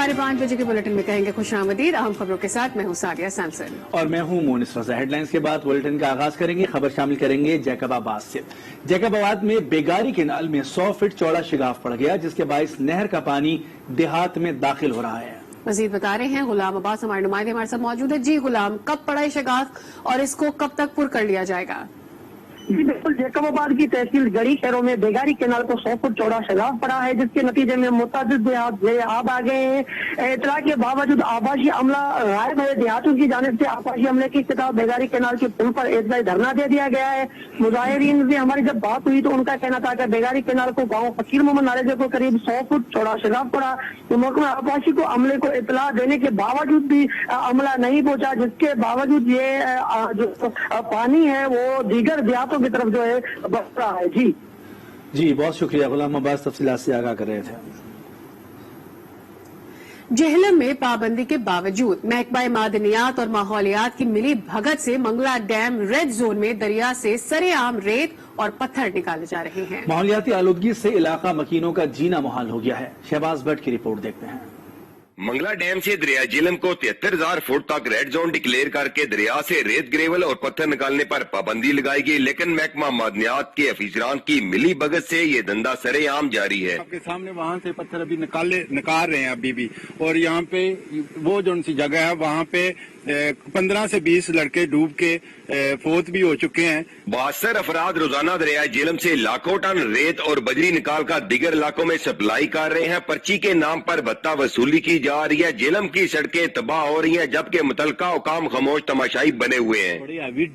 साढ़े 5 बजे के बुलेटिन में कहेंगे खुशामदीद। अहम खबरों के साथ मैं हूं सादिया सैमसन और मैं हूं मोनिस रजा। हेडलाइंस के बाद बुलेटिन का आगाज करेंगे। खबर शामिल करेंगे जैकबाबाद से। जैकबाबाद में बेगारी केनाल में 100 फीट चौड़ा शिगाफ पड़ गया, जिसके बायस नहर का पानी देहात में दाखिल हो रहा है। मजीद बता रहे हैं गुलाम अब्बास, हमारे नुमाइंदे हमारे साथ मौजूद है। जी गुलाम, कब पड़ा है शिगाफ और इसको कब तक पुर कर लिया जाएगा? जी बिल्कुल, जैकबाबाद की तहसील गढ़ी शहरों में बेगारी केनाल को 100 फुट चौड़ा शिगाफ पड़ा है, जिसके नतीजे में मुतादिद देहात आब आ गए हैं। इतला के बावजूद आबाशी अमला गायब है। देहातों की जानिब से आबाशी अमले की खिताब बेगारी केनाल के पुल पर एतजाई धरना दे दिया गया है। मुजाहिरीन से हमारी जब बात हुई तो उनका कहना था कि बेगारी केनाल को गाँव फकीर मोहम्मद नारेजे को करीब 100 फुट चौड़ा शिगाफ पड़ा। तो महकमा आबाशी को अमले को इतला देने के बावजूद भी अमला नहीं पहुंचा, जिसके बावजूद ये जो पानी है वो दीगर देहातों की तरफ जो है बढ़ रहा है। जी बहुत शुक्रिया। गुलाम अब्बास तफसीलात से आगाह कर रहे थे। जेहलम में पाबंदी के बावजूद महकमा मादनियात और माहौलियात की मिली भगत से मंगला डैम रेड जोन में दरिया से सरेआम रेत और पत्थर निकाले जा रहे हैं। माहौलियाती आलूदगी से इलाका मकीनों का जीना मुहाल हो गया है। शहबाज भट्ट की रिपोर्ट देखते हैं। मंगला डैम से दरिया झेलम को 73,000 फुट तक रेड जोन डिक्लेयर करके दरिया से रेत ग्रेवल और पत्थर निकालने पर पाबंदी लगाई गई, लेकिन महकमा मादनियात के अफसरान की मिली भगत से ये धंधा सरेआम जारी है। आपके सामने वहाँ से पत्थर अभी निकाल रहे हैं अभी भी, और यहाँ पे वो जो सी जगह है वहाँ पे 15 से 20 लड़के डूब के फोत भी हो चुके हैं। 72 अफराद रोजाना दरिया झेलम से लाखों टन रेत और बजरी निकाल कर दीगर इलाकों में सप्लाई कर रहे हैं। पर्ची के नाम पर भत्ता वसूली की जा रही है। झेलम की सड़कें तबाह हो रही हैं, जबकि मुतलका हुकाम खामोश तमाशाई बने हुए हैं। बड़ी हैवी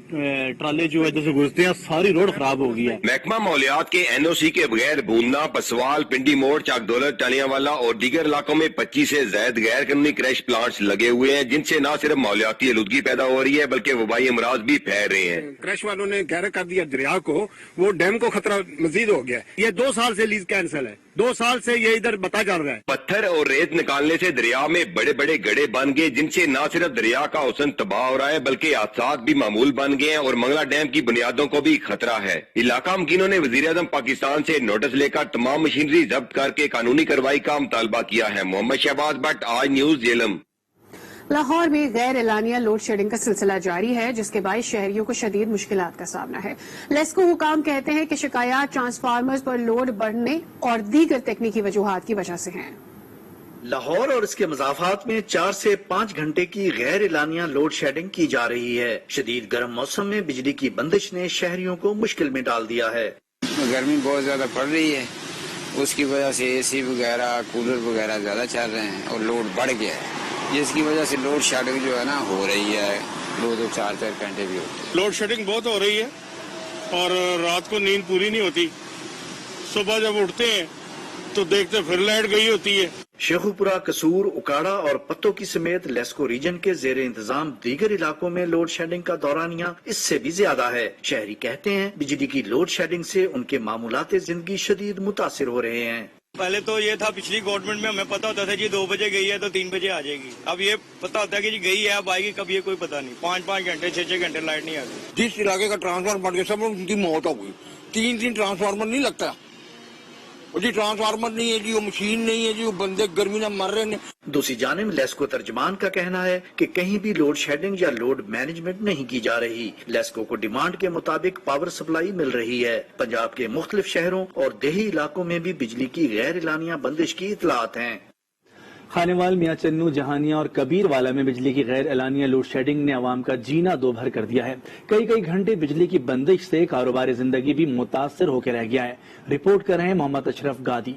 ट्राले जो है जैसे घुसते हैं, सारी रोड खराब हो गई है। महकमा माहौलियात के NOC के बगैर बूंदना, पसवाल, पिंडी मोड़, चाकदौलत, टालियांवाला और दीगर इलाकों में 25 से ज्यादा गैर कानूनी क्रैश प्लांट्स लगे हुए हैं, जिनसे न सिर्फ माहौलियाती आलूदगी पैदा हो रही है बल्कि वबाई अमराज भी फैल रहे हैं। क्रैश वालों ने गहरा कर दिया दरिया को, वो डैम को खतरा मजीद हो गया। ये 2 साल से लीज कैंसिल है, 2 साल से ये इधर बता चल रहा है। पत्थर और रेत निकालने से दरिया में बड़े बड़े गड्ढे बन गए, जिनसे न सिर्फ दरिया का हुस्न तबाह हो रहा है बल्कि हादसात भी मामूल बन गए हैं और मंगला डैम की बुनियादों को भी खतरा है। इलाका मकीनों ने वजीर-ए-आज़म पाकिस्तान से नोटिस लेकर तमाम मशीनरी जब्त करके कानूनी कार्रवाई का मुतालबा किया है। मोहम्मद शहबाज भट्ट, आज न्यूज झेलम। लाहौर में गैर एलानिया लोड शेडिंग का सिलसिला जारी है, जिसके बायस शहरियों को शदीद मुश्किलात का सामना है। लेस्को हुकाम कहते हैं कि शिकायत ट्रांसफार्मर्स पर लोड बढ़ने और दीगर तकनीकी वजूहात की वजह से हैं। लाहौर और इसके मज़ाफात में 4 से 5 घंटे की गैर एलानिया लोड शेडिंग की जा रही है। शदीद गर्म मौसम में बिजली की बंदिश ने शहरियों को मुश्किल में डाल दिया है। गर्मी बहुत ज्यादा पड़ रही है, उसकी वजह से AC वगैरह, कूलर वगैरह ज्यादा चल रहे हैं और लोड बढ़ गया है, जिसकी वजह से लोड शेडिंग जो है ना हो रही है। 2-2, 4-4 घंटे भी होती है। लोड शेडिंग बहुत हो रही है और रात को नींद पूरी नहीं होती। सुबह जब उठते हैं तो देखते फिर लाइट गई होती है। शेखुपुरा, कसूर, उकाड़ा और पत्तों की समेत लेस्को रीजन के जेर इंतजाम दीगर इलाकों में लोड शेडिंग का दौरानिया इससे भी ज्यादा है। शहरी कहते हैं बिजली की लोड शेडिंग से उनके मामूलाते जिंदगी शदीद मुतासिर हो रहे हैं। पहले तो ये था, पिछली गवर्नमेंट में हमें पता होता था जी 2 बजे गई है तो 3 बजे आ जाएगी। अब ये पता होता है कि जी गई है, अब आएगी कब ये कोई पता नहीं। 5-5 घंटे 6-6 घंटे लाइट नहीं आती। जिस इलाके का ट्रांसफार्मर बढ़ गया सब उनकी मौत हो गई। 3 ट्रांसफार्मर नहीं लगता, जी ट्रांसफार्मर नहीं है जी, वो मशीन नहीं है जी, वो बंदे गर्मी में मर रहे हैं। दूसरी जानिब लेस्को तर्जमान का कहना है कि कहीं भी लोड शेडिंग या लोड मैनेजमेंट नहीं की जा रही। लेस्को को डिमांड के मुताबिक पावर सप्लाई मिल रही है। पंजाब के मुख्तलिफ शहरों और देही इलाकों में भी बिजली की गैर एलानिया बंदिश की इतलात हैं। खानेवाल, मियां चन्नू, जहानिया और कबीरवाला में बिजली की गैर एलानिया लोड शेडिंग ने आवाम का जीना दोभर कर दिया है। कई घंटे बिजली की बंदिश से कारोबारी जिंदगी भी मुतासर होकर रह गया है। रिपोर्ट कर रहे हैं मोहम्मद अशरफ गादी।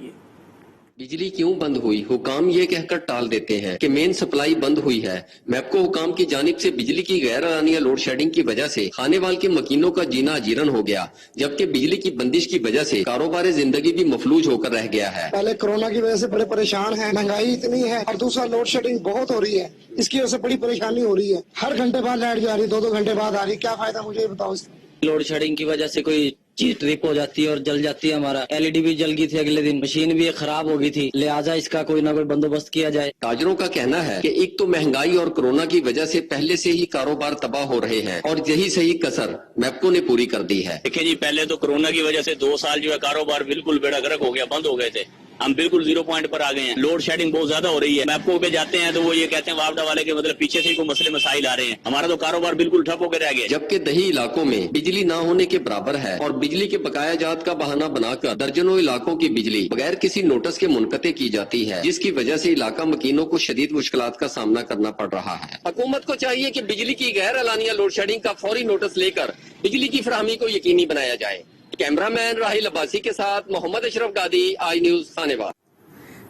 बिजली क्यों बंद हुई? हुकाम ये कहकर टाल देते हैं कि मेन सप्लाई बंद हुई है। मैपको हुकाम की जानिब से बिजली की गैर एलानिया लोड शेडिंग की वजह से खानेवाल के मकीनों का जीना अजीरन हो गया, जबकि बिजली की बंदिश की वजह से कारोबार जिंदगी भी मफलूज होकर रह गया है। पहले कोरोना की वजह से बड़े परेशान हैं, महंगाई इतनी है और दूसरा लोड शेडिंग बहुत हो रही है, इसकी वजह से बड़ी परेशानी हो रही है। हर घंटे बाद लाइट जा रही है, 2-2 घंटे बाद आ रही है। क्या फायदा मुझे बताओ। लोड शेडिंग की वजह से कोई चीज ट्रिप हो जाती है और जल जाती है। हमारा LED भी जल गई थी, अगले दिन मशीन भी खराब हो गई थी, लिहाजा इसका कोई ना कोई बंदोबस्त किया जाए। ताजरों का कहना है कि एक तो महंगाई और कोरोना की वजह से पहले से ही कारोबार तबाह हो रहे हैं और यही सही कसर मैपको ने पूरी कर दी है। देखिए जी, पहले तो कोरोना की वजह से 2 साल जो है कारोबार बिल्कुल बेड़ा गर्क हो गया, बंद हो गए थे। हम बिल्कुल 0 पॉइंट पर आ गए हैं। लोड शेडिंग बहुत ज्यादा हो रही है। मैपको पे जाते हैं तो वो ये कहते हैं वापडा वाले के मतलब पीछे से ही कोई मसले मसाइल आ रहे हैं। हमारा तो कारोबार बिल्कुल ठप होकर रह गया। जबकि दही इलाकों में बिजली न होने के बराबर है और बिजली के बकाया जात का बहाना बनाकर दर्जनों इलाकों की बिजली बगैर किसी नोटिस के मुनक़ते की जाती है, जिसकी वजह से इलाका मकीनों को शदीद मुश्किलात का सामना करना पड़ रहा है। हुकूमत को चाहिए कि बिजली की गैर एलानिया लोड शेडिंग का फौरी नोटिस लेकर बिजली की फराहमी को यकीनी बनाया जाए। कैमरामैन राहिल अब्बासी के साथ मोहम्मद अशरफ गादी, आई न्यूज खानेवाल।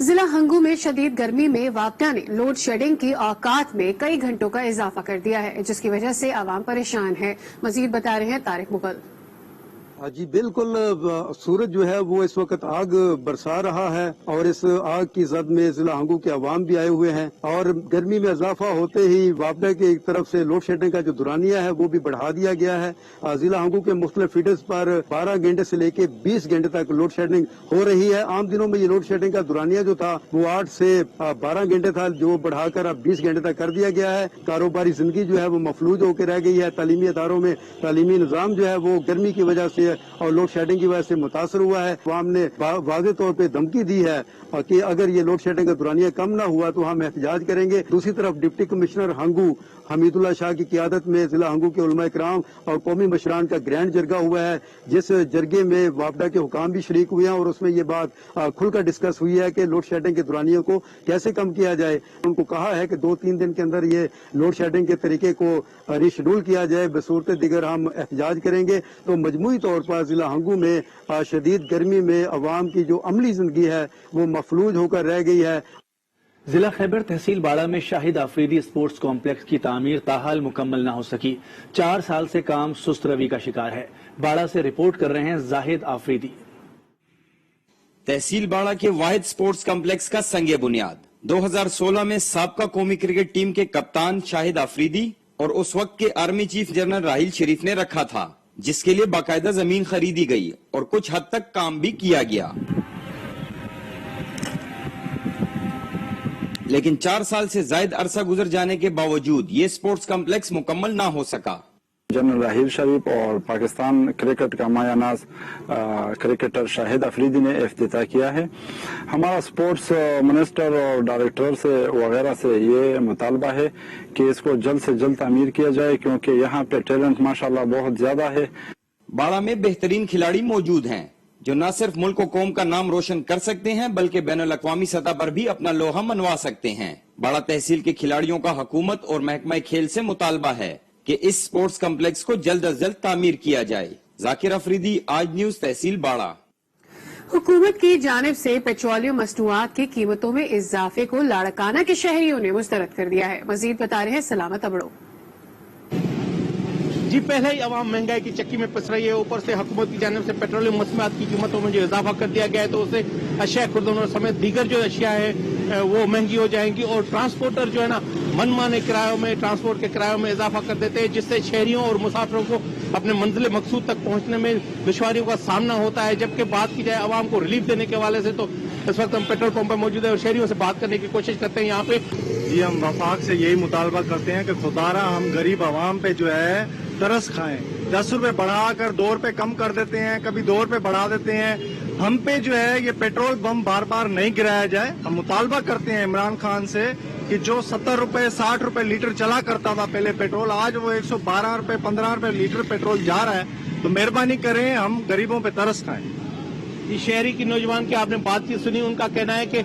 जिला हंगू में शदीद गर्मी में वापडा ने लोड शेडिंग की औकात में कई घंटों का इजाफा कर दिया है, जिसकी वजह से आवाम परेशान है। मजीद बता रहे हैं तारिक मुगल। जी बिल्कुल, सूरज जो है वो इस वक्त आग बरसा रहा है और इस आग की जद में जिला हंगू के अवाम भी आए हुए हैं और गर्मी में इजाफा होते ही वापडा की एक तरफ से लोड शेडिंग का जो दुरानिया है वो भी बढ़ा दिया गया है। जिला हंगू के मुख्तलिफ फीडर्स पर 12 घंटे से लेके 20 घंटे तक लोड शेडिंग हो रही है। आम दिनों में ये लोड शेडिंग का दुरानिया जो था वो 8 से 12 घंटे था, जो बढ़ाकर अब 20 घंटे तक कर दिया गया है। कारोबारी जिंदगी जो है वो मफलूज होकर रह गई है। तालीमी इदारों में तालीमी निज़ाम जो है वो गर्मी की वजह से और लोड शेडिंग की वजह से मुतासर हुआ है। अवाम ने वाज़ेह तौर पे धमकी दी है कि अगर ये लोड शेडिंग का दुरानिया कम ना हुआ तो हम एहतजाज करेंगे। दूसरी तरफ डिप्टी कमिश्नर हंगू हमीदुल्लाह शाह की क़ियादत में जिला हंगू के उलमा इकराम और कौमी मशरान का ग्रैंड जरगा हुआ है, जिस जरगे में वापडा के हुकाम भी शरीक हुए हैं और उसमें ये बात खुलकर डिस्कस हुई है कि लोड शेडिंग के दुरानियों को कैसे कम किया जाए। उनको कहा है कि 2-3 दिन के अंदर ये लोड शेडिंग के तरीके को रीशेड्यूल किया जाए, बसूरत दिगर हम एहतजाज करेंगे। तो मजमूई तौर पर जिला हंगू में शदीद गर्मी में अवाम की जो अमली जिंदगी है वो मफलूज होकर रह गई है। जिला खैबर तहसील बाड़ा में शाहिद आफरीदी स्पोर्ट्स कॉम्प्लेक्स की तामीर ताहाल मुकम्मल न हो सकी। 4 साल से काम सुस्त रवि का शिकार है। बाड़ा से रिपोर्ट कर रहे हैं जाहिद आफरीदी। तहसील बाड़ा के वाहिद स्पोर्ट्स कॉम्प्लेक्स का संगे बुनियाद 2016 में साबका कौमी क्रिकेट टीम के कप्तान शाहिद आफरीदी और उस वक्त के आर्मी चीफ जनरल राहिल शरीफ ने रखा था, जिसके लिए बाकायदा जमीन खरीदी गई और कुछ हद तक काम भी किया गया। लेकिन 4 साल से ज्यादा अरसा गुजर जाने के बावजूद ये स्पोर्ट्स कॉम्प्लेक्स मुकम्मल ना हो सका। जनरल राहिल शरीफ और पाकिस्तान क्रिकेट का मायानाज क्रिकेटर शाहिद अफरीदी ने इफ्तिताह किया है। हमारा स्पोर्ट्स मिनिस्टर और डायरेक्टर से वगैरह से ये मुतालबा है कि इसको जल्द से जल्द तामीर किया जाए, क्योंकि यहाँ पे टैलेंट माशाल्लाह बहुत ज्यादा है। बाड़ा में बेहतरीन खिलाड़ी मौजूद हैं जो न सिर्फ मुल्क और कौम का नाम रोशन कर सकते हैं बल्कि बैनुल-अक़वामी सतह पर भी अपना लोहा मनवा सकते हैं। बाड़ा तहसील के खिलाड़ियों का हुकूमत और महकमा खेल से मुतालबा है कि इस स्पोर्ट्स कॉम्प्लेक्स को जल्द अज जल्द तामीर किया जाए। जाकिर अफरीदी, आज न्यूज, तहसील बाड़ा। हुकूमत की जानिब से पेट्रोलियम मसनूआत की कीमतों में इजाफे को लाड़काना के शहरियों ने मुस्तरद कर दिया है। मजीद बता रहे हैं सलामत अबड़ो। जी, पहले ही अवाम महंगाई की चक्की में पिस रही है, ऊपर से हुकूमत की जानिब से पेट्रोलियम मसनूआत की कीमतों में जो इजाफा कर दिया गया है तो उससे अशिया खुर्दनों समेत दीगर जो अशिया है वो महंगी हो जाएंगी और ट्रांसपोर्टर जो है ना मनमाने किरायों में ट्रांसपोर्ट के किरायों में इजाफा कर देते हैं, जिससे शहरियों और मुसाफिरों को अपने मंजिल मकसूद तक पहुंचने में दुश्वारियों का सामना होता है। जबकि बात की जाए आवाम को रिलीफ देने के हवाले से तो इस वक्त हम पेट्रोल पंप पर मौजूद है और शहरियों से बात करने की कोशिश करते हैं यहाँ पे। जी, हम वफाक से यही मुतालबा करते हैं कि खुदारा हम गरीब आवाम पे जो है तरस खाएं। 10 रुपए बढ़ाकर 2 रुपए कम कर देते हैं, कभी 2 रुपए बढ़ा देते हैं। हम पे जो है ये पेट्रोल बम बार बार नहीं गिराया जाए। हम मुतालबा करते हैं इमरान खान से कि जो 70 रुपए 60 रुपए लीटर चला करता था पहले पेट्रोल, आज वो 112 रुपए 15 रुपए लीटर पेट्रोल जा रहा है। तो मेहरबानी करें, हम गरीबों पे तरस खाएं। ये शहरी की नौजवान की आपने बातचीत सुनी, उनका कहना है कि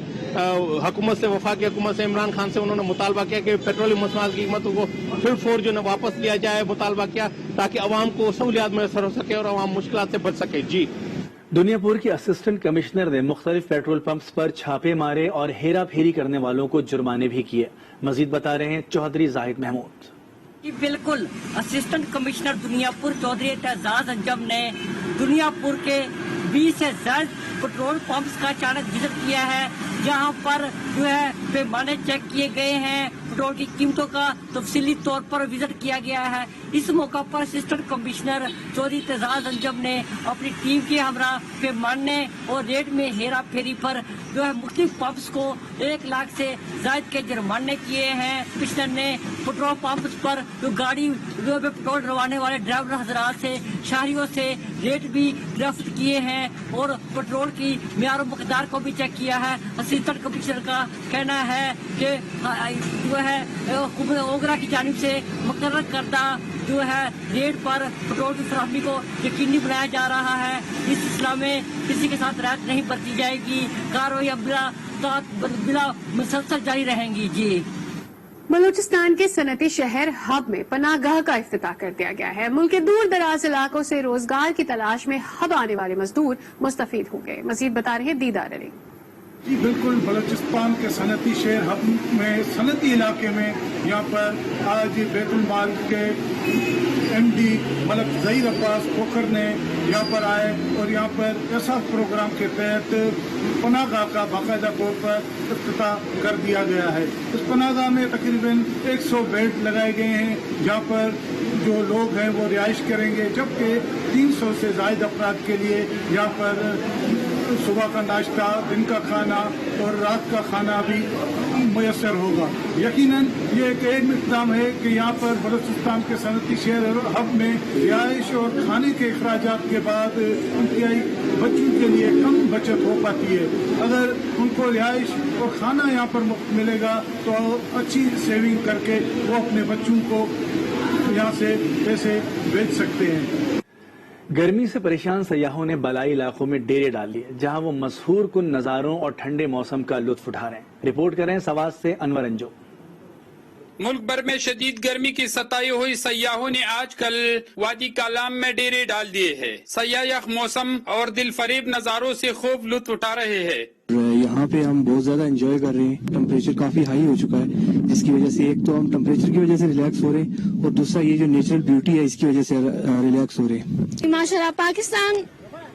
हुकूमत से, वफाकी हुकूमत से, इमरान खान से उन्होंने मुतालबा किया कि पेट्रोलियम मसनूआत की कीमतों को फिर फोर जो है वापस लिया जाए। मुतालबा किया ताकि अवाम को सहूलियात मैसर हो सके और अवाम मुश्किलात से बच सके। जी, दुनियापुर के असिस्टेंट कमिश्नर ने मुख्तलिफ पेट्रोल पंप्स पर छापे मारे और हेरा फेरी करने वालों को जुर्माने भी किए। मजीद बता रहे हैं चौधरी जाहिद महमूद। जी बिल्कुल, असिस्टेंट कमिश्नर दुनियापुर चौधरी एतजाज अंजम ने दुनियापुर के 20 से ज्यादा पेट्रोल पंप्स का अचानक विजिट किया है, जहां पर जो है पैमाने चेक किए गए हैं, पेट्रोल की कीमतों का तफसीली तौर पर विजिट किया गया है। इस मौका पर असिस्टेंट कमिश्नर चौधरी एतजाज अंजम ने अपनी टीम के हमरा पैमाने और रेट में हेरा फेरी पर जो है मुख्तलिफ पंप्स को 1 लाख से ज्यादा के जुर्माने किए हैं। कमिश्नर ने पेट्रोल पंप्स पर जो गाड़ी जो पेट्रोल डलवाने वाले ड्राइवर हजरात से शहरियों से रेट भी गिरफ्त किए हैं और पेट्रोल की मियार मकदार को भी चेक किया है। असिस्टेंट कमिश्नर का कहना है कि जो है ओगरा की जानिब से मुकर्रर करदा जो है रेट पर पेट्रोल की फराहमी को यकीनी बनाया जा रहा है। इस सिलसिले में किसी के साथ राहत नहीं बरती जाएगी। कार्रवाई बिला मुसलसल जारी रहेंगी। जी, बलूचिस्तान के सनती शहर हब में पनाहगाह का इफ्तिताह कर दिया गया है। मुल्क के दूर दराज इलाकों से रोजगार की तलाश में हब आने वाले मजदूर मुस्तफीद हो गए। मजीद बता रहे हैं दीदार अली। जी बिल्कुल, बलूचिस्तान के सनती शहर हब में सनती इलाके में यहाँ पर आज बैतुल माल के MD मलक ज़हीर अब्बास खोखर ने यहाँ पर आए और यहाँ पर ऐसा प्रोग्राम के तहत पनाहगाह का बाकायदा तौर पर इफ्तिताह कर दिया गया है। इस पनाहगाह में तकरीबन 100 बेड लगाए गए हैं जहाँ पर जो लोग हैं वो रिहाइश करेंगे, जबकि 300 से ज़ायद अफराद के लिए यहाँ पर सुबह का नाश्ता, दिन का खाना और रात का खाना भी मुयसर होगा। यकीनन ये एक इक़दाम है कि यहाँ पर बलूचिस्तान के सनती शहर हब में रिहाइश और खाने के अखराजात के बाद उनके बच्चों के लिए कम बचत हो पाती है। अगर उनको रिहाइश और खाना यहाँ पर मुफ्त मिलेगा तो अच्छी सेविंग करके वो अपने बच्चों को यहाँ से पैसे भेज सकते हैं। गर्मी से परेशान सयाहों ने बलाई इलाकों में डेरे डाल लिए, जहां वो मशहूर कुन नज़ारों और ठंडे मौसम का लुत्फ उठा रहे हैं। रिपोर्ट कर रहे हैं सवाद से अनवर अंजो। मुल्क भर में शदीद गर्मी की सताई हुई सयाहों ने आजकल वादी कालाम में डेरे डाल दिए हैं। सयाह यख मौसम और दिल फरेब नज़ारों से खूब लुत्फ उठा रहे हैं। यहाँ पे हम बहुत ज्यादा एंजॉय कर रहे हैं। टेम्परेचर काफी हाई हो चुका है, जिसकी वजह से एक तो हम टेम्परेचर की वजह से रिलैक्स हो रहे हैं और दूसरा ये जो नेचुरल ब्यूटी है इसकी वजह से रिलैक्स हो रहे हैं। माशाल्लाह पाकिस्तान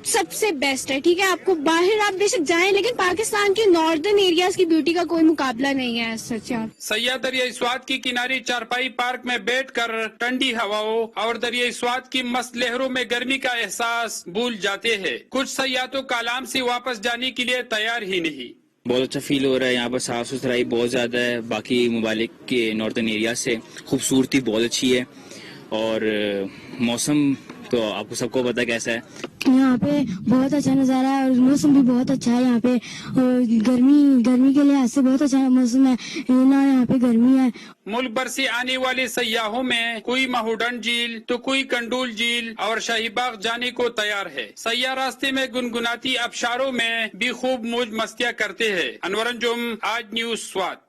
सबसे बेस्ट है। ठीक है, आपको बाहर आप बेशक जाएं, लेकिन पाकिस्तान के नॉर्दर्न एरियाज की ब्यूटी का कोई मुकाबला नहीं है। सच सयाह दरिया स्वात की किनारे चारपाई पार्क में बैठकर ठंडी हवाओं और दरिया स्वात की मस्त लहरों में गर्मी का एहसास भूल जाते हैं। कुछ सयाह तो कालाम से वापस जाने के लिए तैयार ही नहीं। बहुत अच्छा फील हो रहा है। यहाँ पर साफ सुथराई बहुत ज्यादा है, बाकी ममालिक के नॉर्दर्न एरिया से खूबसूरती बहुत अच्छी है और मौसम तो आपको सबको पता कैसा है। यहाँ पे बहुत अच्छा नज़ारा है और मौसम भी बहुत अच्छा है। यहाँ पे गर्मी के लिहाज से बहुत अच्छा मौसम है, ना यहाँ पे गर्मी है। मुल्क भर से आने वाले सयाहों में कोई माहूडन झील तो कोई कंडूल झील और शाहीबाग जाने को तैयार है। सयाह रास्ते में गुनगुनाती आबशारों में भी खूब मौज मस्तियाँ करते हैं। अनवर अंजुम, आज न्यूज़ स्वात।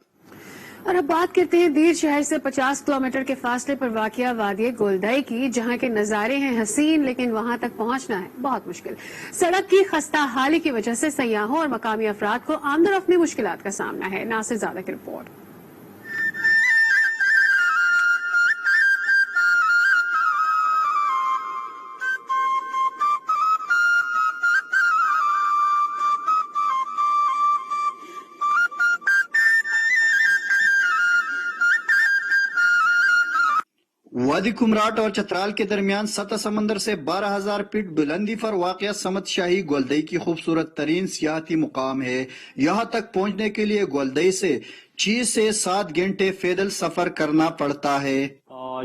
और अब बात करते हैं दीर शहर से 50 किलोमीटर के फासले पर वाक़िया वादी गोलदई की, जहां के नज़ारे हैं हसीन, लेकिन वहां तक पहुंचना है बहुत मुश्किल। सड़क की खस्ता हाली की वजह से सयाहों और मकामी अफराद को आमदोरफ्त में मुश्किलात का सामना है। नासिर ज़ादा की रिपोर्ट। वादी कुमराट और चतराल के दरमियान सतह समंदर से 12,000 फीट बुलंदी पर वाक़या समत शाही गोलदई की खूबसूरत तरीन सियाहती मुकाम है। यहाँ तक पहुँचने के लिए गोलदई से 6 से 7 घंटे पैदल सफर करना पड़ता है।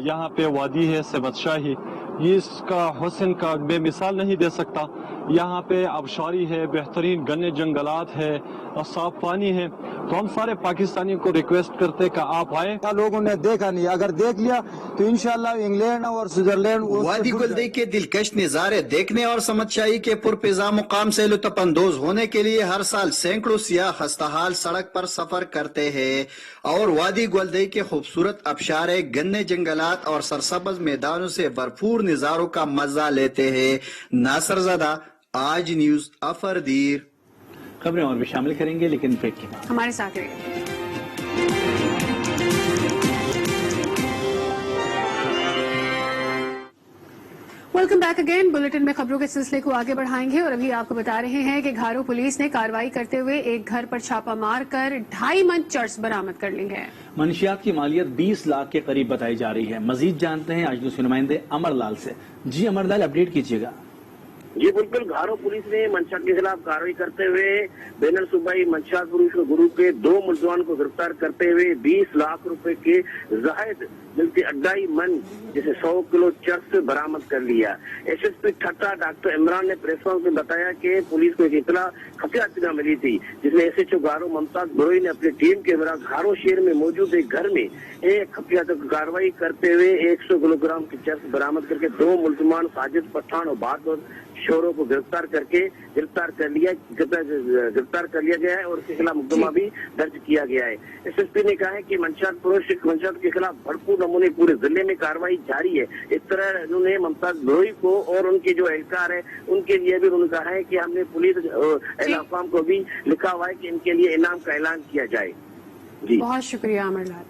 यहाँ पे वादी है समत शाही, ये इसका हुस्न का बेमिसाल नहीं दे सकता। यहाँ पे आबशारी है, बेहतरीन गन्ने जंगलात है और साफ पानी है। तो हम सारे पाकिस्तानियों को रिक्वेस्ट करते कि आप आए। लोगों ने देखा नहीं, अगर देख लिया तो इंशाल्लाह इंग्लैंड और स्विट्जरलैंड। वादी गुलदई के दिलकश नज़ारे देखने और समतशाही के पुरफिजा मुकाम से लुत्फअंदोज होने के लिए हर साल सैकड़ों सियाह खस्ताहाल सड़क पर सफर करते हैं और वादी गुलदई के खूबसूरत आबशारे, गन्ने जंगलात और सरसब्ज मैदानों से भरपूर नज़ारों का मजा लेते हैं। नासिर ज़ादा, आज न्यूज़ अफरदीर। खबरें और भी शामिल करेंगे, लेकिन ब्रेक के बाद हमारे साथ रहिए। Welcome back again. बुलेटिन में खबरों के सिलसिले को आगे बढ़ाएंगे और अभी आपको बता रहे हैं कि घारो पुलिस ने कार्रवाई करते हुए एक घर पर छापा मारकर 2.5 मन चर्स बरामद कर ली है। मंशियात की मालियत 20 लाख के करीब बताई जा रही है। मजीद जानते हैं आज न्यूज़ के नुमाइंदे अमरलाल से। जी अमरलाल, अपडेट कीजिएगा। जी बिल्कुल, घारो पुलिस ने मंशियात के खिलाफ कार्रवाई करते हुए बैनर सूबाई मंशियात ग्रुप के 2 मुलजमान को गिरफ्तार करते हुए 20 लाख रुपए के जायद मिलती 2.5 मन जिसे 100 किलो चर्स बरामद कर लिया। एसएसपी ठट्टा डॉक्टर इमरान ने प्रेस कॉन्फ्रेंस में बताया कि पुलिस को एक इतला खुफिया इत्तला मिली थी, जिसमें एसएचओ घारो मुमताज बरोई ने अपनी टीम के हमरा घारो शहर में मौजूद एक घर में एक खुफिया कार्रवाई करते हुए 100 किलोग्राम की चर्स बरामद करके 2 मुलजमान साजिद पठान और बहादुर शोरों को गिरफ्तार कर लिया गया है और उसके खिलाफ मुकदमा भी दर्ज किया गया है। एसएसपी ने कहा है कि मंशियात के खिलाफ भरपूर नमूने पूरे जिले में कार्रवाई जारी है। इस तरह उन्होंने मुमताज बरोई को और उनके जो एहलकार है उनके लिए भी उन्होंने कहा है कि हमने पुलिस अहलकाम को भी लिखा हुआ है कि इनके लिए इनाम का ऐलान किया जाए। जी बहुत शुक्रिया अमरलाल।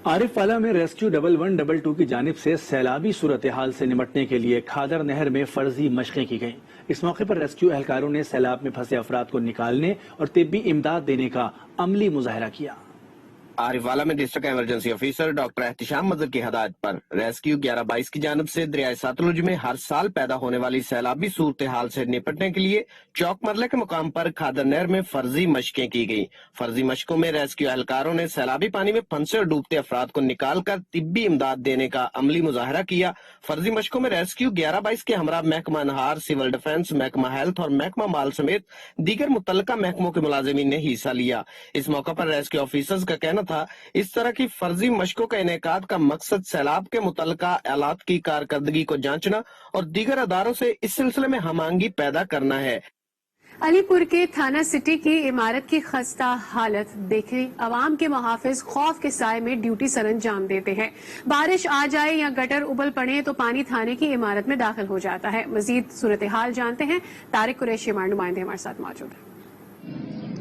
आरिफवाला में रेस्क्यू 1122 की जानिब से सैलाबी सूरत हाल से निपटने के लिए खादर नहर में फर्जी मशकें की गईं। इस मौके पर रेस्क्यू एहलकारों ने सैलाब में फंसे अफराद को निकालने और तिब्बी इमदाद देने का अमली मुजाहरा किया। आरिफवाला में district emergency officer doctor Ehtisham मजर की हदायत पर रेस्क्यू 1122 की जानिब से दरियाए सतलुज में हर साल पैदा होने वाली सैलाबी सूरत हाल से निपटने के लिए चौक मरले के मुकाम पर खादर नहर में फर्जी मशकें की गई। फर्जी मशकों में रेस्क्यू एहलकारों ने सैलाबी पानी में फंसे और डूबते अफराद को निकाल कर तिब्बी इमदाद देने का अमली मुजाहरा किया। फर्जी मशकों में रेस्क्यू 1122 के हमरा महकमा नहार, सिविल डिफेंस, महकमा हेल्थ और महकमा माल समेत दीगर मुतल्लिका महकमों के मुलाजिमीन ने हिस्सा लिया। इस मौका पर रेस्क्यू ऑफिसर्स का कहना था इस तरह की फर्जी मशकों का इनेकाद का मकसद सैलाब के मुतल्लिका आलात की कारकर्दगी को जांचना और दीगर अदारों से इस सिलसिले में हमआंगी पैदा करना है। अलीपुर के थाना सिटी की इमारत की खस्ता हालत देखे अवाम के मुहाफिज खौफ के साए में ड्यूटी सर अंजाम देते हैं। बारिश आ जाए या गटर उबल पड़े तो पानी थाने की इमारत में दाखिल हो जाता है। मजीद सूरत हाल जानते हैं, तारिक कुरैशी हमारे नुमाइंदे हमारे साथ मौजूद है।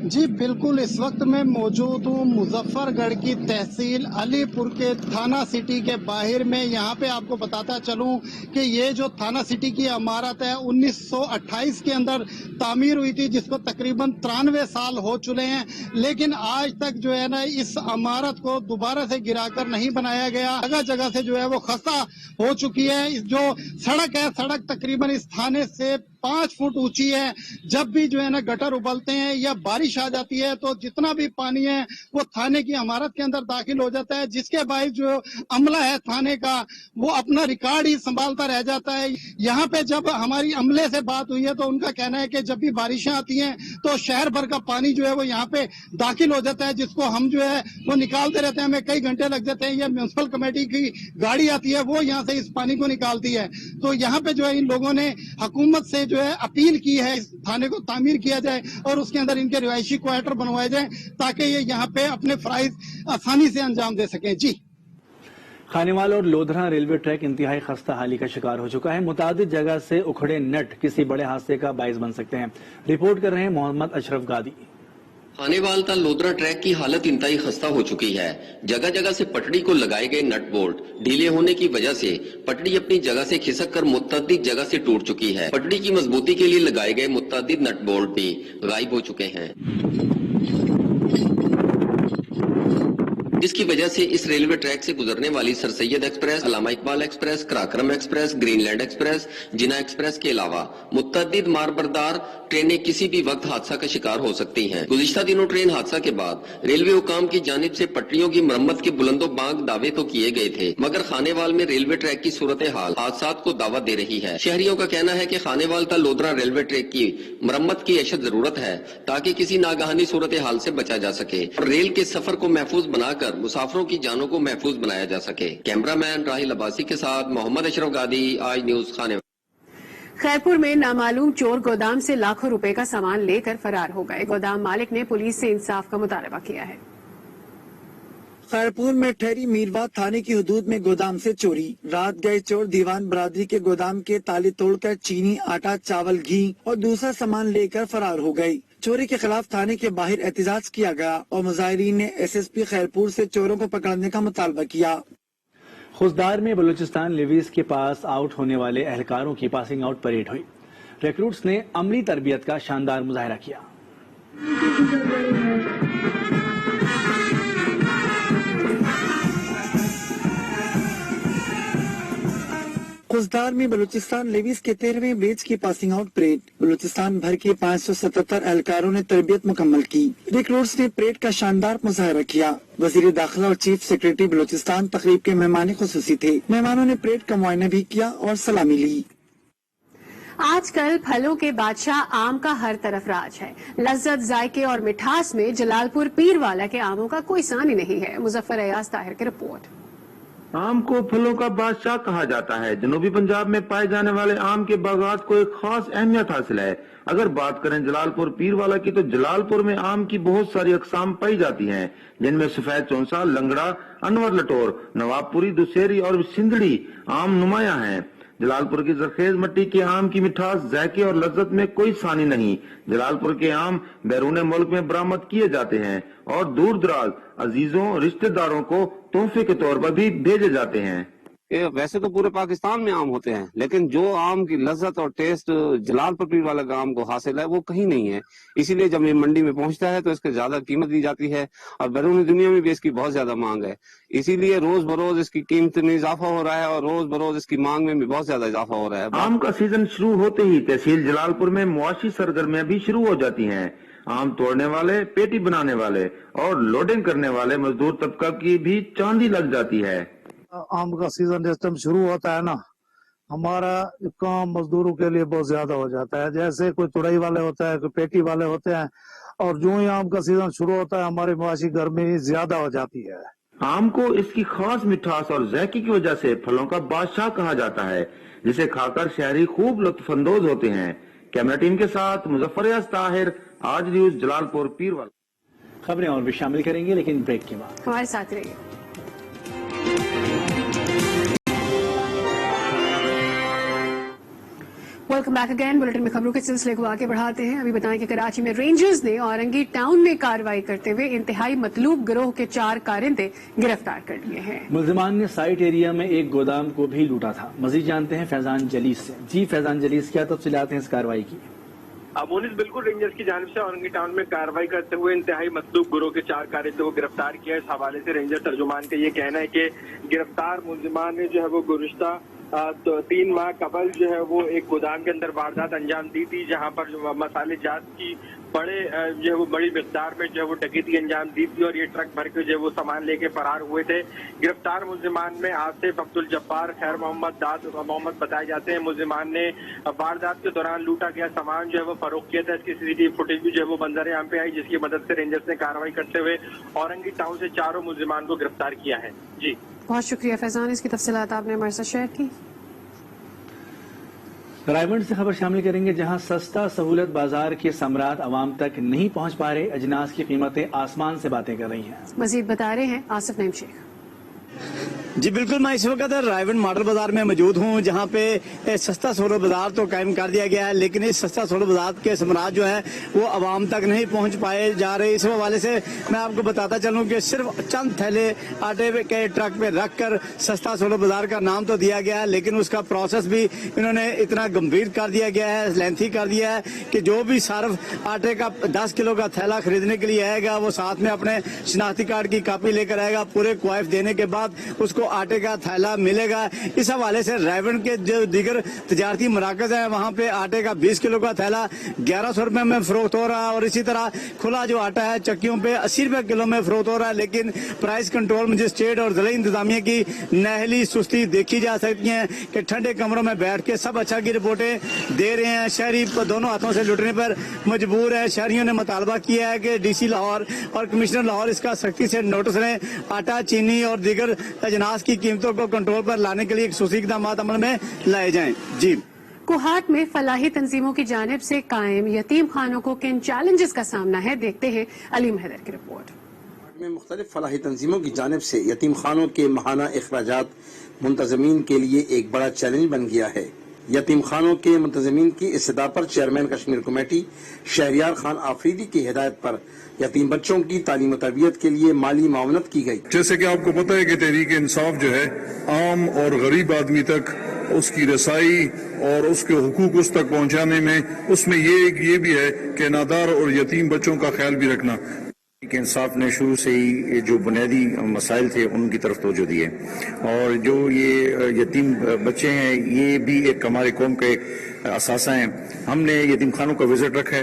जी बिल्कुल, इस वक्त मैं मौजूद हूँ मुजफ्फरगढ़ की तहसील अलीपुर के थाना सिटी के बाहर में। यहाँ पे आपको बताता चलूँ कि ये जो थाना सिटी की इमारत है 1928 के अंदर तामीर हुई थी, जिसको तकरीबन 93 साल हो चुके हैं, लेकिन आज तक जो है ना इस इमारत को दोबारा से गिराकर नहीं बनाया गया। जगह जगह से जो है वो खस्ता हो चुकी है। जो सड़क है, सड़क तकरीबन इस थाने से 5 फुट ऊंची है। जब भी जो है ना गटर उबलते हैं या बारिश आ जाती है तो जितना भी पानी है वो थाने की इमारत के अंदर दाखिल हो जाता है, जिसके बाद जो अमला है थाने का वो अपना रिकॉर्ड ही संभालता रह जाता है। यहाँ पे जब हमारी अमले से बात हुई है तो उनका कहना है कि जब भी बारिशें आती हैं तो शहर भर का पानी जो है वो यहाँ पे दाखिल हो जाता है, जिसको हम जो है वो निकालते रहते हैं। हमें कई घंटे लग जाते हैं। यह म्यूनसिपल कमेटी की गाड़ी आती है, वो यहाँ से इस पानी को निकालती है। तो यहाँ पे जो है इन लोगों ने हुकूमत से जो है अपील की है इस थाने को तामीर किया जाए और उसके अंदर इनके रिहायशी क्वार्टर बनवाए जाए ताकि ये यहाँ पे अपने फराइज आसानी से अंजाम दे सकें। जी, खानेवाल और लोधरा रेलवे ट्रैक इंतहाई खस्ता हाली का शिकार हो चुका है। मुतादिद जगह से उखड़े नट किसी बड़े हादसे का बाइस बन सकते हैं। रिपोर्ट कर रहे हैं मोहम्मद अशरफ गादी। खानेवाल ता लोधरा ट्रैक की हालत इंतहाई खस्ता हो चुकी है। जगह जगह से पटड़ी को लगाए गए नट बोल्ट ढीले होने की वजह से पटड़ी अपनी जगह से खिसक कर मुतअद्दिद जगह से टूट चुकी है। पटड़ी की मजबूती के लिए लगाए गए मुतअद्दिद नट बोल्ट भी गायब हो चुके हैं, जिसकी वजह से इस रेलवे ट्रैक से गुजरने वाली sir Syed Express, Allama Iqbal Express, Karakoram Express, Green Line Express, Jinnah Express के अलावा मुतअद्दिद मारबरदार ट्रेनें किसी भी वक्त हादसा का शिकार हो सकती हैं। गुज़िश्ता दिनों ट्रेन हादसा के बाद रेलवे हुकाम की जानिब से पटरियों की मरम्मत के बुलंदो बांग दावे तो किए गए थे, मगर खानेवाल में रेलवे ट्रैक की सूरत हाल हादसात को दावत दे रही है। शहरियों का कहना है कि खानेवाल ता लोधरा रेलवे ट्रैक की मरम्मत की अशद जरूरत है ताकि किसी नागहानी सूरत हाल से बचा जा सके और रेल के सफर को महफूज बनाकर मुसाफिरों की जानों को महफूज बनाया जा सके। कैमरामैन राहिल अब्बासी के साथ मोहम्मद अशरफ गादी, आज न्यूज खानेवाल। खैरपुर में नामालूम चोर गोदाम से लाखों रुपए का सामान लेकर फरार हो गए। गोदाम मालिक ने पुलिस से इंसाफ का मुतालबा किया है। खैरपुर में ठहरी मीरवाद थाने की हदूद में गोदाम से चोरी। रात गए चोर दीवान बरादरी के गोदाम के ताले तोड़कर चीनी, आटा, चावल, घी और दूसरा सामान लेकर फरार हो गए। चोरी के खिलाफ थाने के बाहर एहतजाज किया गया और मुजाहिरीन ने एसएसपी खैरपुर से चोरों को पकड़ने का मुतालबा किया। खुजदार में बलूचिस्तान लेवीज के पास आउट होने वाले एहलकारों की पासिंग आउट परेड हुई। रिक्रूट्स ने अमली तरबियत का शानदार मुजाहरा किया। खुजदार में बलूचिस्तान लेवीज के 13वें बैच की पासिंग आउट परेड। बलूचिस्तान भर के 577 एहलकारों ने तरबियत मुकम्मल की। रिक्रूट्स ने परेड का शानदार मुजाहरा किया। वजीर दाखिला और चीफ सेक्रेटरी बलूचिस्तान तकरीब के मेहमान खुसूसी थे। मेहमानों ने परेड का मुआयना भी किया और सलामी ली। आजकल फलों के बादशाह आम का हर तरफ राज है। लज्जत, जायके और मिठास में जलालपुर पीरवाला के आमों का कोई सानी नहीं है। मुजफ्फर अयाज ताहिर की रिपोर्ट। आम को फलों का बादशाह कहा जाता है। जनूबी पंजाब में पाए जाने वाले आम के बागात को एक खास अहमियत हासिल है। अगर बात करें जलालपुर पीरवाला की, तो जलालपुर में आम की बहुत सारी अकसाम पाई जाती हैं, जिनमें सफेद चौंसा, लंगड़ा, अनवर लटोर, नवाबपुरी, दुसेरी और सिंधड़ी आम नुमाया हैं। जलालपुर की जरखेज मिट्टी के आम की मिठास, जायके और लज्जत में कोई सानी नहीं। जलालपुर के आम बैरून मुल्क में बरामद किए जाते हैं और दूर दराज अजीजों, रिश्तेदारों को तोहफे के तौर पर भी भेजे जाते हैं। वैसे तो पूरे पाकिस्तान में आम होते हैं, लेकिन जो आम की लज्जत और टेस्ट जलालपुर पीरवाला का आम को हासिल है वो कहीं नहीं है। इसीलिए जब ये मंडी में पहुंचता है तो इसके ज्यादा कीमत दी जाती है और बैरून दुनिया में भी इसकी बहुत ज्यादा मांग है। इसीलिए रोज बरोज इसकी कीमत में इजाफा हो रहा है और रोज बरोज इसकी मांग में भी बहुत ज्यादा इजाफा हो रहा है। आम का सीजन शुरू होते ही तहसील जलालपुर में मुआशी सरगर्मियां भी शुरू हो जाती हैं। आम तोड़ने वाले, पेटी बनाने वाले और लोडिंग करने वाले मजदूर तबका की भी चांदी लग जाती है। आम का सीजन जिस टाइम शुरू होता है ना, हमारा काम मजदूरों के लिए बहुत ज्यादा हो जाता है। जैसे कोई तुड़ाई वाले होते हैं, कोई पेटी वाले होते हैं, और जो ही आम का सीजन शुरू होता है हमारी मुआशी गर्मी ज्यादा हो जाती है। आम को इसकी खास मिठास और जायके की वजह से फलों का बादशाह कहा जाता है, जिसे खाकर शहरी खूब लुत्फअंदोज होते हैं। कैमरा टीम के साथ मुजफ्फर अयाज ताहिर, आज न्यूज, जलालपुर पीरवाला। खबरें और भी शामिल करेंगे, लेकिन ब्रेक के बाद हमारे साथ रहिए। Welcome back again. बुलेटिन में खबरों के सिलसिले को आगे बढ़ाते हैं। अभी बताएं कि कराची में रेंजर्स ने औरंगी टाउन में कार्रवाई करते हुए इंतहाई मतलूब गिरोह के 4 कारिंदे गिरफ्तार कर लिए हैं। मुल्जिमान ने साइट एरिया में एक गोदाम को भी लूटा था। मजीद जानते हैं फैजान जलीस से। जी फैजान जलीस, क्या तफसीलात हैं इस कार्रवाई की? मोनिस, बिल्कुल रेंजर्स की जानिब से औरंगी टाउन में कार्रवाई करते हुए इंतहाई मतलूब गिरोह के 4 कारिंदों को गिरफ्तार किया। इस हवाले से रेंजर तर्जुमान का ये कहना है कि गिरफ्तार मुल्जिमान ने जो है वो गुज़िश्ता 3 माह कबल जो है वो एक गोदाम के अंदर वारदात अंजाम दी थी, जहां पर जो मसाले जात की जो है वो बड़ी मिकदार में जो है वो डकैती अंजाम दी थी और ये ट्रक भर के जो है वो सामान लेके फरार हुए थे। गिरफ्तार मुल्जिमान में आसिफ, अब्दुल जब्बार, खैर मोहम्मद, दाद मोहम्मद बताए जाते हैं। मुल्जिमान ने वारदात के दौरान लूटा गया सामान जो है वो फरोख्त किया था। इसकी सीसीटीवी फुटेज भी जो है वो मंजर आम पे आई, जिसकी मदद से रेंजर्स ने कार्रवाई करते हुए औरंगी टाउन से 4 मुल्जिमान को गिरफ्तार किया है। जी बहुत शुक्रिया फैजान, इसकी तफसीलात आपने हमारे साथ शेयर की। रायगढ़ से खबर शामिल करेंगे, जहां सस्ता सहूलत बाजार के समरात आवाम तक नहीं पहुंच पा रहे। अजनास की कीमतें आसमान से बातें कर रही हैं। मजीद बता रहे हैं आसिफ नईम शेख। जी बिल्कुल, मैं इस वक्त रायगढ़ मॉडल बाजार में मौजूद हूँ, जहाँ पे सस्ता सोलर बाजार तो कायम कर दिया गया है, लेकिन इस सस्ता सोलर बाजार के समराज जो है वो आवाम तक नहीं पहुँच पाए जा रहे। इस हवाले से मैं आपको बताता चलूँ कि सिर्फ चंद थैले आटे के ट्रक पे रख कर सस्ता सोलर बाजार का नाम तो दिया गया है, लेकिन उसका प्रोसेस भी इन्होंने इतना गंभीर कर दिया गया है, लेंथी कर दिया है कि जो भी सर्फ आटे का 10 किलो का थैला खरीदने के लिए आएगा वो साथ में अपने शिनाख्ती कार्ड की कॉपी लेकर आएगा। पूरे क्वाइफ देने के बाद उसको आटे का थैला मिलेगा। इस हवाले से रायगढ़ के जो दीगर तजारती मराकज है वहाँ पे आटे का 20 किलो का थैला 1100 रुपए में फरोख्त हो रहा है, और इसी तरह खुला जो आटा है चक्कियों पे 80 रुपए किलो में फरोख्त हो रहा है। लेकिन प्राइस कंट्रोल मजिस्ट्रेट और जिला इंतजामिया की नहली सुस्ती देखी जा सकती है कि ठंडे कमरों में बैठ के सब अच्छा की रिपोर्टें दे रहे हैं। शहरी दोनों हाथों से लुटने पर मजबूर है। शहरियों ने मुतालबा किया है कि DC लाहौर और कमिश्नर लाहौर इसका सख्ती से नोटिस लें, आटा, चीनी और दीगर अजनास की कीमतों को कंट्रोल पर लाने के लिए खसूसी इक़दाम अमल में लाए जाएं। जी कोहाट में फलाही तंजीमों की जानिब से कायम यतीम खानों को किन चैलेंजेस का सामना है, देखते हैं अलीम हैदर की रिपोर्ट। में मुख्तलिफ फलाही तंजीमों की जानिब से यतीम खानों के माहाना अखराजात मुंतजमीन के लिए एक बड़ा चैलेंज बन गया है। یتیم خانوں کے منتظمین کی استدعا پر چیئرمین کشمیر کمیٹی شہریار خان آفریدی کی ہدایت پر یتیم بچوں کی تعلیم و تربیت کے لیے مالی معاونت کی گئی. جیسے کہ آپ کو پتہ ہے کہ تحریک انصاف جو ہے عام اور غریب آدمی تک اس کی رسائی اور اس کے حقوق اس تک پہنچانے میں اس میں یہ بھی ہے کہ نادار اور یتیم بچوں کا خیال بھی رکھنا. کہ انصاف نے شروع سے ہی جو بنیادی مسائل تھے ان کی طرف توجہ دی ہے، اور جو یہ یتیم بچے ہیں یہ بھی ایک ہمارے قوم کا ایک اثاثہ ہیں. ہم نے یتیم خانوں کا وزٹ رکھا ہے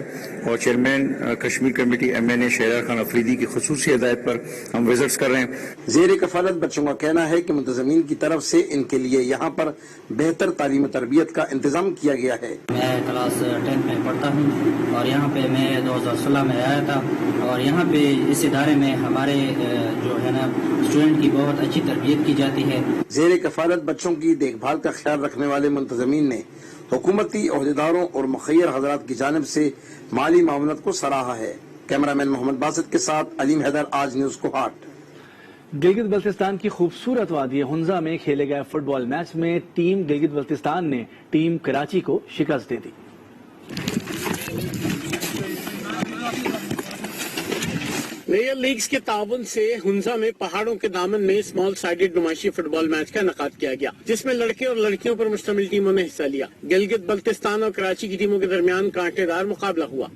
اور chairman Kashmir committee MNA Shehryar Khan Afridi کی خصوصی ہدایت پر ہم وزٹس کر رہے ہیں. زیر کفالت بچوں کا کہنا ہے کہ منتظمین کی طرف سے ان کے لیے یہاں پر بہتر تعلیم و تربیت کا انتظام کیا گیا ہے. میں کلاس 10 میں پڑھتا ہوں اور یہاں پہ میں 2016 میں آیا تھا، اور یہاں پہ اس ادارے میں ہمارے جو ہے نا اسٹوڈنٹ کی بہت اچھی تربیت کی جاتی ہے. زیر کفالت بچوں کی دیکھ بھال کا خیال رکھنے والے منتظمین نے حکومتی عہدیداروں اور مخیر حضرات کی جانب سے مالی معاونت کو سراہا ہے. کیمرامین محمد باسط کے ساتھ علیم حیدر، آج نیوز کوہاٹ. گلگت بلتستان کی خوبصورت وادی ہنزا میں کھیلے گئے فٹ بال میچ میں ٹیم گلگت بلتستان نے ٹیم کراچی کو شکست دے دی. میجر لیگز کے تعاون سے ہنزا میں پہاڑوں کے دامن میں اسمال سائیڈڈ نمائشی فٹ بال میچ کا انعقاد کیا گیا، جس میں لڑکے اور لڑکیوں پر مشتمل ٹیموں نے حصہ لیا. گلگت بلتستان اور کراچی کی ٹیموں کے درمیان کانٹے دار مقابلہ ہوا.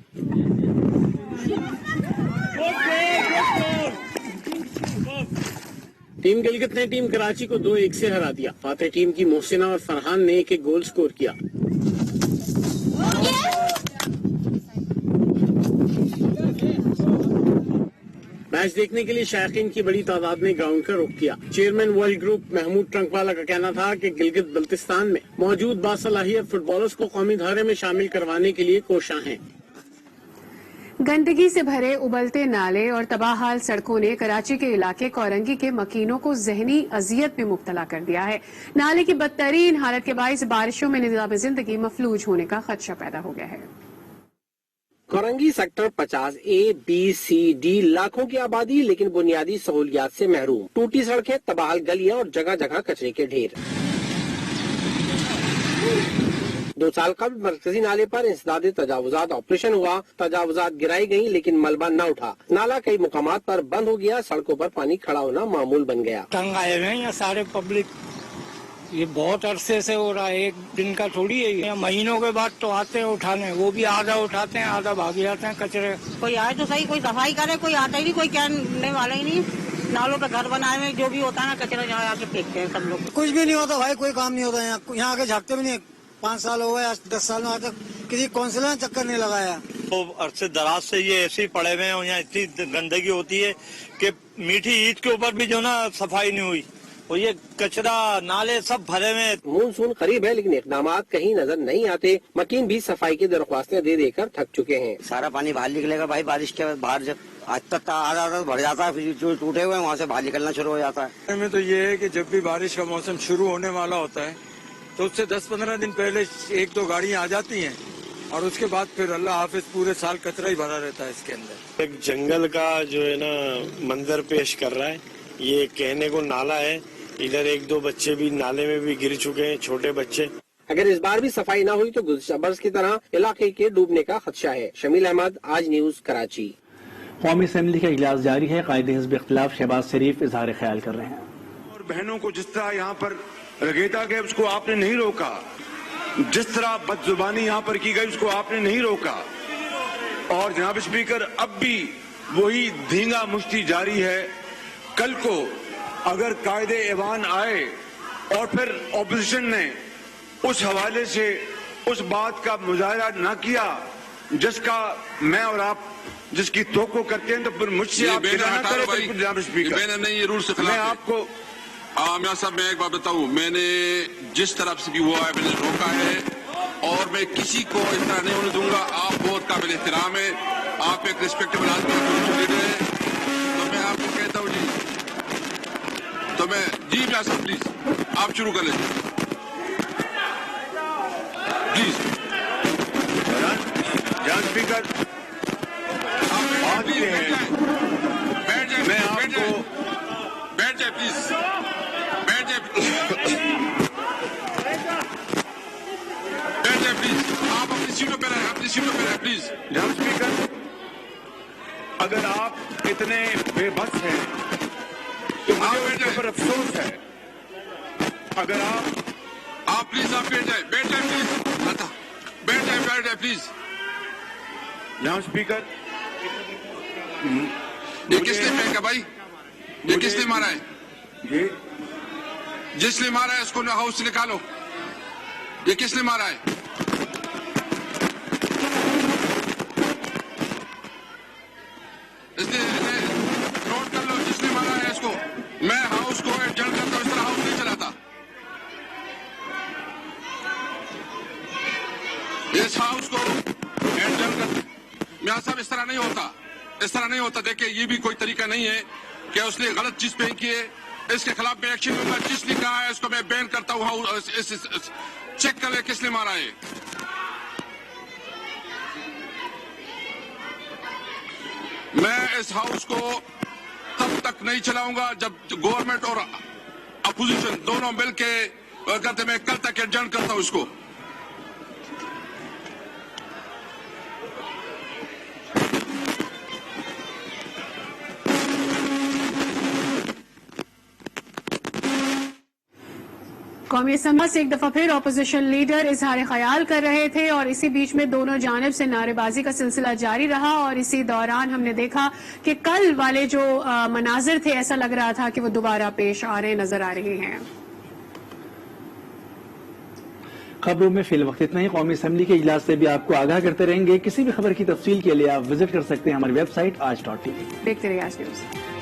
ٹیم گلگت نے ٹیم کراچی کو 2-1 سے ہرا دیا. فاتح ٹیم کی محسنہ اور فرحان نے 1-1 گول سکور کیا. میچ دیکھنے کے لیے شائقین کی بڑی تعداد نے گراؤنڈ کا رخ کیا. چیئرمین ورلڈ گروپ محمود ٹرنک والا کا کہنا تھا کہ گلگت بلتستان میں موجود باصلاحیت فٹ بالرز کو قومی دھارے میں شامل کروانے کے لیے کوشاں ہیں. گندگی سے بھرے ابلتے نالے اور تباہ حال سڑکوں نے کراچی کے علاقے کورنگی کے مکینوں کو ذہنی اذیت میں مبتلا کر دیا ہے. نالے کی بدترین حالت کے باعث بارشوں میں نظام زندگی مفلوج ہونے کا خدشہ پیدا ہو گیا ہے. Korangi sector 50A B C D لاکھوں کی آبادی لیکن بنیادی سہولیات سے محروم. ٹوٹی سڑکیں، تباہ گلیاں اور جگہ جگہ کچرے کے ڈھیر. 2 سال قبل مرکزی نالے پر انسداد تجاوزات آپریشن ہوا. تجاوزات گرائی گئیں لیکن ملبہ نہ اٹھا. نالا کئی مقامات پر بند ہو گیا. سڑکوں پر پانی کھڑا ہونا معمول بن گیا. تنگ آئے ہوئے ہیں سارے پبلک، یہ بہت عرصے سے ہو رہا ہے، ایک دن کا تھوڑی ہے یہ. مہینوں کے بعد تو آتے ہیں اٹھانے، وہ بھی آدھا اٹھاتے ہیں آدھا بھاگ جاتے ہیں کچرے. کوئی آئے تو صحیح، کوئی صفائی کرے، کوئی آتا ہی نہیں، کوئی کہنے والا ہی نہیں. نالوں پہ گھر بنائے ہوئے جو بھی ہوتا ہے نا کچرا جہاں آ کے پھینکتے ہیں سب لوگ. کچھ بھی نہیں ہوتا بھائی، کوئی کام نہیں ہوتا یہاں آ کے جھانکتے بھی نہیں. 5 سال ہو گئے، 10 سال میں آج تک کسی کونسلر نے چکر نہیں لگایا. عرصے دراز سے یہ ایسے ہی پڑے ہوئے ہیں اور یہاں اتنی گندگی ہوتی ہے کہ میٹھی عید کے اوپر بھی جو نا صفائی نہیں ہوئی، اور یہ کچرا نالے سب بھرے ہوئے. مونسون قریب ہے لیکن اقدامات کہیں نظر نہیں آتے. مکین بھی صفائی کی درخواستیں دے دے کر تھک چکے ہیں. سارا پانی باہر نکلے گا بھائی، بارش کے بعد باہر جب آج تک آدھا بھر جاتا ہے، پھر جو ٹوٹے ہوئے ہیں وہاں سے باہر نکلنا شروع ہو جاتا ہے. میں تو یہ ہے کہ جب بھی بارش کا موسم شروع ہونے والا ہوتا ہے تو اس سے 10-15 دن پہلے 1-2 گاڑیاں آ جاتی ہیں، اور اس کے بعد پھر اللہ حافظ پورے سال کچرا ہی بھرا رہتا ہے اس کے اندر. ایک جنگل کا جو ہے نا منظر پیش کر رہا ہے. یہ کہنے کو نالا ہے، ادھر 1-2 بچے بھی نالے میں بھی گر چکے ہیں، چھوٹے بچے. اگر اس بار بھی صفائی نہ ہوئی تو گزشتہ برس کی طرح علاقے کے ڈوبنے کا خدشہ ہے. شمیل احمد، آج نیوز، کراچی. قومی اسمبلی کا اجلاس جاری ہے. قائد حزب اختلاف شہباز شریف اظہار خیال کر رہے ہیں. اور بہنوں کو جس طرح یہاں پر رگیتا گیا اس کو آپ نے نہیں روکا، جس طرح بد زبانی یہاں پر کی گئی اس کو آپ نے نہیں روکا. اور جناب اسپیکر، اب بھی وہی دھینگا مشتی جاری ہے. کل کو اگر قائد ایوان آئے اور پھر اپوزیشن نے اس حوالے سے اس بات کا مظاہرہ نہ کیا جس کا میں اور آپ جس کی توقع کرتے ہیں، تو پھر مجھ سے آپ نہ کریں. جناب اسپیکر، میں آپ کو میاں صاحب میں ایک بات بتاؤں، میں نے جس طرف سے بھی ہوا ہے میں نے روکا ہے اور میں کسی کو اس طرح نہیں ہونے دوں گا. آپ بہت قابل احترام ہے، آپ ایک ریسپیکٹیبل آدمی ہیں، تو میں آپ کو کہتا ہوں تو میں میاں صاحب پلیز آپ شروع کر لیں پلیز. جناب اسپیکر، میں آپ کو بیٹھ جائے پلیز، بیٹھ جائے. जाए प्लीज, आप अपनी सीटों पे रहें, अपनी सीटों पे रहें प्लीज। जनाब स्पीकर, अगर आप इतने बेबस हैं तो मुझे उनके ऊपर अफसोस है। अगर आप प्लीज आप बैठ जाए प्लीज, बैठ जाए प्लीज। जनाब स्पीकर, ये किसने फेंका भाई, ये किसने मारा है? ये जिसने मारा है उसको हाउस से निकालो। ये किसने मारा है? इसने नोट कर लो, जिसने मारा है इसको। मैं हाउस को एडजस्ट करता हूं, इस तरह हाउस नहीं चलाता। इस हाउस को एडजस्ट कर, मियां साहब इस तरह नहीं होता, इस तरह नहीं होता। देखिए ये भी कोई तरीका नहीं है कि उसने गलत चीज फेंकी है, इसके खिलाफ मैं एक्शन लूंगा। जिसने कहा है इसको मैं बैन करता हूं। चेक कर ले किसने मारा है। मैं इस हाउस को तब तक नहीं चलाऊंगा जब गवर्नमेंट और अपोजिशन दोनों मिलके करते। मैं कल तक एडजर्न करता हूं इसको। कौमी असम्बली से एक दफा फिर अपोजिशन लीडर इजहार ख्याल कर रहे थे और इसी बीच में दोनों जानिब से नारेबाजी का सिलसिला जारी रहा। और इसी दौरान हमने देखा कि कल वाले जो मनाजिर थे, ऐसा लग रहा था कि वो दोबारा पेश आ रहे नजर आ रहे हैं। खबरों में फिल वक्त इतना ही। कौमी असम्बली के इजलास से भी आपको आगाह करते रहेंगे। किसी भी खबर की तफसील के लिए आप विजिट कर सकते हैं हमारी वेबसाइट आज.tv। देखते रहिए आज न्यूज।